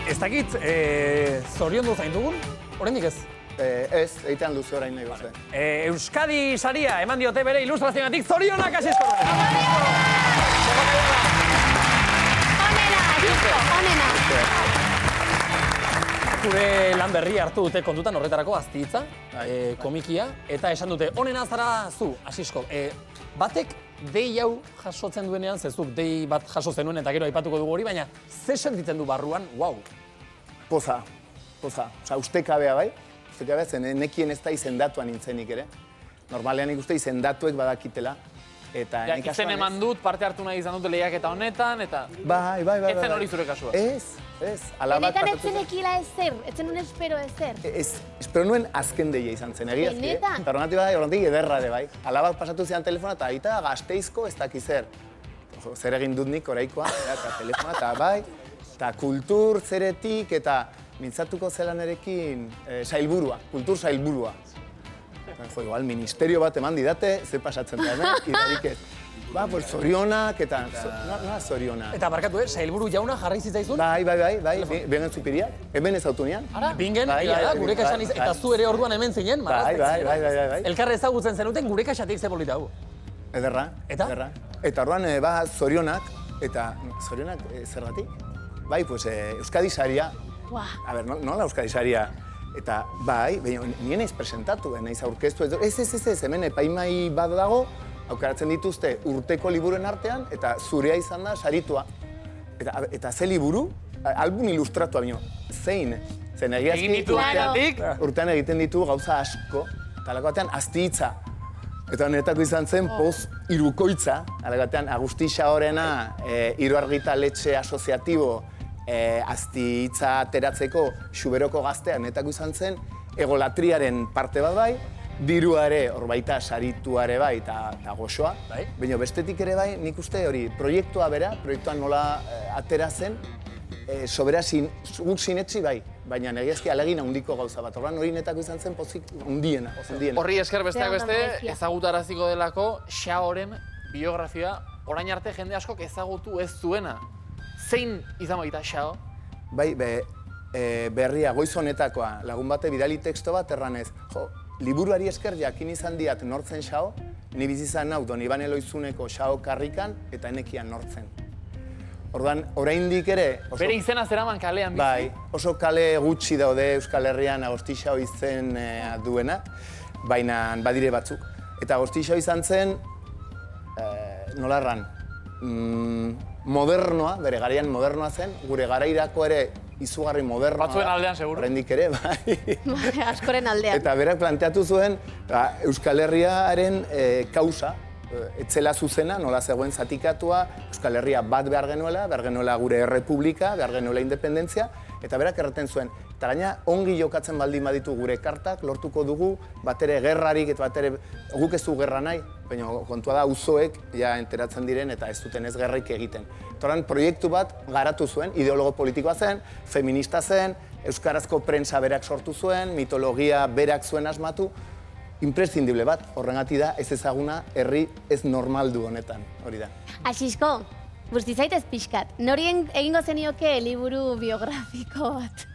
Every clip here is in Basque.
Ez dakit, zorion du zain dugun? Horendik ez? Ez, egitean duzu orain nahi guzti. Euskadi saria eman diote bere ilustrazioatik zorionak Asisko! Onena! Zure lan berri hartu dute kontutan horretarako aztitza, komikia, eta esan dute, onena zara zu, Asisko. Batek dei hau jasotzen duenean, zezuk dei bat jaso zenuen eta gero aipatuko dugu hori, baina ze sentitzen du barruan, wow. Poza. Osa, ustekabea bai, ustekabea zen, nekien ez da izendatuan nintzenik ere. Normalean ikuste izendatuek badakitela. Izen eman dut, parte hartu nahi izan dut lehiaketa honetan, eta... Bai. Ez zen hori zure kasua. Ez. Benetan ez zen ekila ezer, ez zen un espero ezer. Espero nuen azken deia izan zen, egiazki. Benetan? Eta horregatik ederra de bai. Alabak pasatu zidan telefona eta aita Gasteizko ez daki zer. Zer egin dut nik oraikoa, eta telefona, eta bai. Eta kultur zeretik eta mintzatuko zelanerekin sailburua, kultur sailburua. Jo, igual, ministerio bat eman didate, ze pasatzen da hemen, idarik ez. Pues zorionak eta... Nola zorionak? Eta barkatu, sailburu jauna jarri zitzaizun? Bai, bingen zupiria, hemen ez autunean. Bingen, gure kaxan izan, eta zu ere orduan hemen zinen, Bai. Elkarre ezagutzen zenuten gure kaxatik ze polita hu. Ederra. Eta? Eta orduan, zorionak, eta zorionak zergatik? Bai, pues Euskadi saria. A ber, nola Euskadi saria? Eta bai, nien ez presentatu, naiz aurkeztu, ez, hemen epaimai bat dago, aukeratzen dituzte urteko liburuen artean, eta zurea izan da saritua. Eta ze liburu, album ilustratua bino, zein, zen egiazki urtean egiten ditu gauza asko, eta alako batean aztitza. Eta honetako izan zen poz irukoitza, alako batean Agusti Xaorena, hiru argitaletxe asoziatibo, aztitza ateratzeko Xuberoko gaztea netako izan zen, egolatriaren parte bat bai, dirua ere hor baita sarituare bai eta goxoa. Baina bestetik ere bai, nik uste hori proiektua bera, proiektuan nola atera zen, sobera guk sinetsi bai, baina egiazki alegin handiko gauza bat. Horran hori netako izan zen pozik handiena. Horri esker besteak beste, ezagutaraziko delako Xaoren biografia orain arte jende askok ezagutu ez zuena. Zein izan baita Xao? Bai, berria, goiz honetakoa, lagun bate bidali teksto bat erranez. Liburuari esker jakin izan diat nortzen Xao, ni bizizan hau Donibane Loizuneko Xao karrikan eta enekian nortzen. Orduan, oraindik ere... Bere izena zeraman kalean bizi? Bai, oso kale gutxi daude Euskal Herrian Agosti Xao izen duena, baina badire batzuk. Eta Agosti Xao izan zen, nola erran, modernoa, bere garaian modernoa zen, gure garairako ere izugarri modernoa. Batzuen aldean, seguru? Oraindik ere, bai. Askoren aldean. Eta berak planteatu zuen Euskal Herriaren kausa, etzela zuzena, nola zegoen zatikatua, Euskal Herria bat behar genuela gure errepublika, behar genuela independentzia, eta berak erraten zuen. Eta gaina, ongi jokatzen baldin baditu gure kartak, lortuko dugu, bat ere gerrarik, eta bat ere guk ez du gerra nahi, baina kontua da auzoek ja enteratzen diren eta ez duten ez gerraik egiten. Toran, proiektu bat garatu zuen, ideologo politikoa zen, feminista zen, euskarazko prensa berak sortu zuen, mitologia berak zuen asmatu, imprescindible bat, horrengatik da ez ezaguna herri ez normaldu honetan, hori da. Asisko, busti zaitez pixkat, nori egingo zenioke liburu biografiko bat?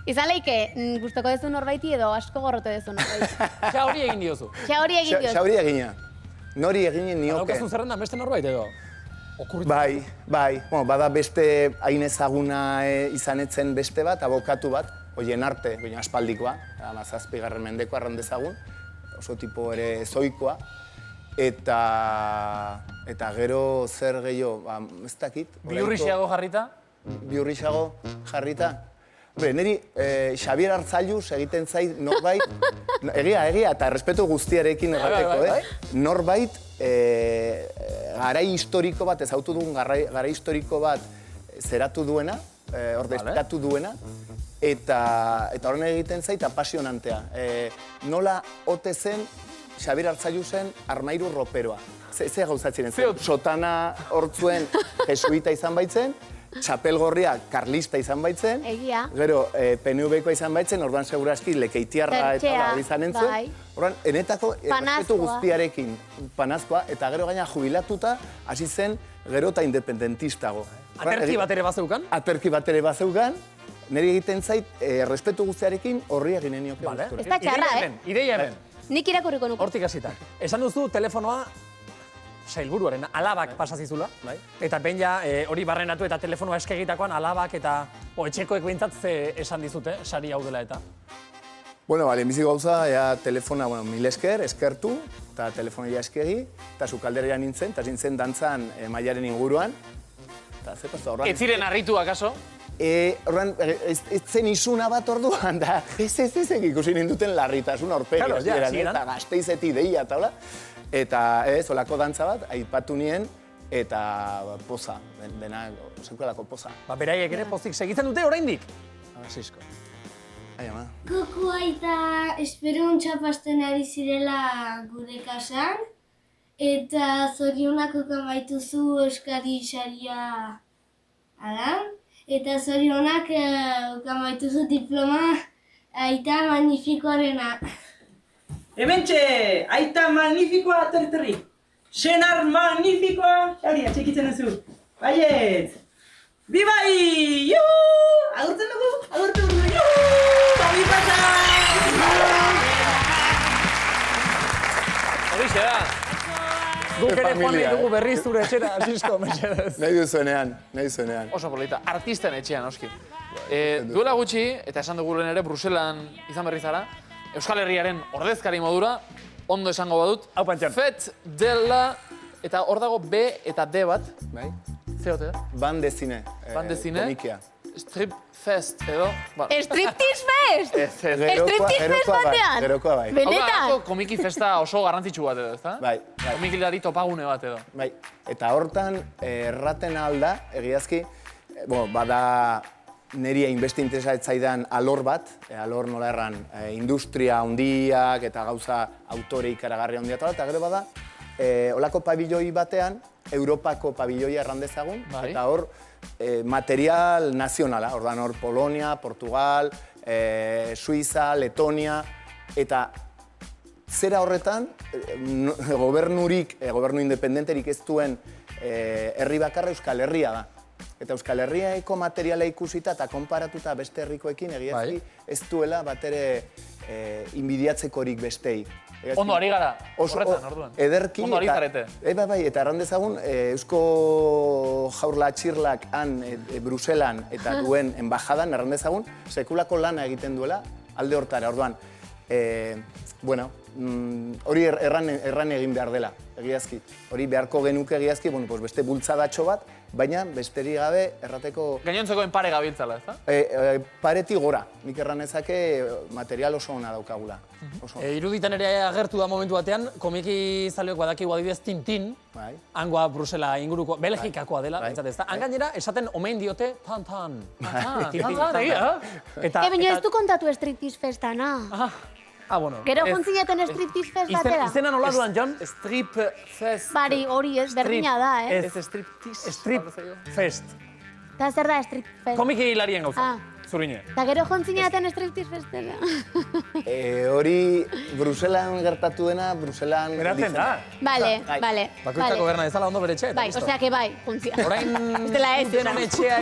Izan leike, gustoko dezu norbaiti edo asko gorrote dezu norbaiti? Xaori egin diozu. Xaori egin diozu. Xaori egina. Nori eginen nioke. Daukazu zerrendan beste norbait edo? Bai. Bada beste hain ezaguna izanetzen beste bat, abokatu bat, hoien arte, baina aspaldikoa, 17. mendekoa arran dezagun, oso tipo ere zoikoa, eta gero zer gehiago, ez dakit. Bihurrixeago jarrita? Bihurrixeago jarrita. Neri Xabier Artzaiuz egiten zait norbait, egia, eta errespetu guztiarekin errateko, norbait garai historiko bat, ezautu dugun garai historiko bat zeratu duena, ordezkatu duena, eta horren egiten zait apasionantea. Nola ote zen Xabier Artzaiuzen armairu roperoa. Ze gauzatzen zen, sotana hortzuen jesuita izan baitzen, txapelgorria karlista izan baitzen, gero PNV-koa izan baitzen, orduan seguraski lekeitiarra eta hori izanen zuen. Orduan, enetako errespetu guztiarekin panazkoa, eta gero gaina jubilatuta hasi zen gero eta independentistago. Aterki bat ere bazeukan? Aterki bat ere bazeukan, niri egiten zait, respetu guztiarekin horri eginen nioke. Vale. Ez da txarra, Ideia hemen. Nik irakurriko nuke. Hortik hasita. Esan duzu telefonoa sailburuaren alabak pasazizula, bai? Eta behin ja hori barrenatu eta telefonoa eskegitakoan alabak eta etxekoek behintzat ze esan dizute, sari hau dela eta. Bueno, lehenbizi gauza, telefona, mil esker, eskertu, eta telefonia eskegi, eta sukaldera nintzen, eta nintzen dantzan mailaren inguruan. Eta ze pastu, horran... Ez ziren harritu, akaso? Horran, ez zen izuna bat orduan, da, ez ikusi ninduten larritasun aurpegi. Claro, ja, eta gazteizeti deia, eta hola. Eta olako dantza bat, aipatu nien, eta poza, dena, sekuelako poza. Beraiek ere pozik segitzen dute oraindik. Asisko. Ai, ama. Koko aita esperontxa pasten ari zirela gure kasan, eta zorionak okamaituzu Euskadi saria alan, eta zorionak okamaituzu diploma aita magnifikoarena. Hementxe, aita magnifikoa terri. Senar magnifikoa, xauria, txekitzen duzu. Baiet! Bibai! Juhu! Agurtzen dugu, agurtu dugu. Juhu! Tabi pasa! Horixe da. Guk ere joan familia, nahi dugu berriz zure etxera, Asisko, mesedez. Nahi duzuenean. Oso polita, artisten etxean, oski. Duela gutxi, eta esan dugu lehen ere, Bruselan izan berri zara, Euskal Herriaren ordezkari modura, ondo esango badut, Hau pantxan. Fet dela, eta hor dago B eta D bat, Bai? zeote da? Bandezine. Bandezine? Komikia. Strip Fest, edo? Striptease fest! Striptease fest batean! Gerokoa bai. Hau da, Benetan! halako komiki festa oso garrantzitsu bat edo, ezta? Bai. Komikilari topagune bat edo. Bai, eta hortan erraten alda, egiazki, bada niri hainbeste interesatzaidan alor bat, alor nola erran, industria handiak eta gauza autore ikaragarri handia eta gero bada, olako pabilloi batean, Europako pabilloia erran dezagun, eta hor material nazionala, hor Polonia, Portugal, Suiza, Letonia, eta zera horretan, gobernu independenterik ez duen herri bakarra Euskal Herria da. Eta Euskal Herriaeko materiala ikusita eta konparatuta beste herrikoekin egiazki ez duela bat ere inbidiatzekorik bestei. Ondo ari gara, horretan, orduan. Ederki. Ondo ari zarete. Bai, eta erran dezagun, Eusko Jaurlatxirlak han Bruselan eta duen enbajadan, erran dezagun, sekulako lana egiten duela alde hortara. Orduan, hori erran egin behar dela, egiazki. Hori beharko genuke egiazki, beste bultzadatxo bat, baina besterik gabe errateko... Gainontzekoen pare gabiltzala, ezta? Pareti gora, nik erran ezake material oso ona daukagula. Iruditan ere agertu da momentu batean, komiki zaleok badakigu adibidez Tintin, hangoa Brusela inguruko, Belgikakoa dela, bentsat ez da. Han gainera, esaten omen diote tan-tan. Tan-tan, egia. Baina ez du kontatu striptease festana. Bueno. Gero jontzineten striptease fest batera. Izena nola duan, Jon? Strip Fest. Bari, hori ez, berdina da, Ez striptease. Strip Fest. Eta zer da strip fest? Komiki hilarien gauza, zurine. Eta gero jontzineten striptease festera. Hori Bruselan gertatu dena, Bruselan... Beratzen da. Bale. Bakoitzako berna ezala ondo bere etxe. Bai, osea que bai, juntzia. Orain... Ez dela ez. Denon etxea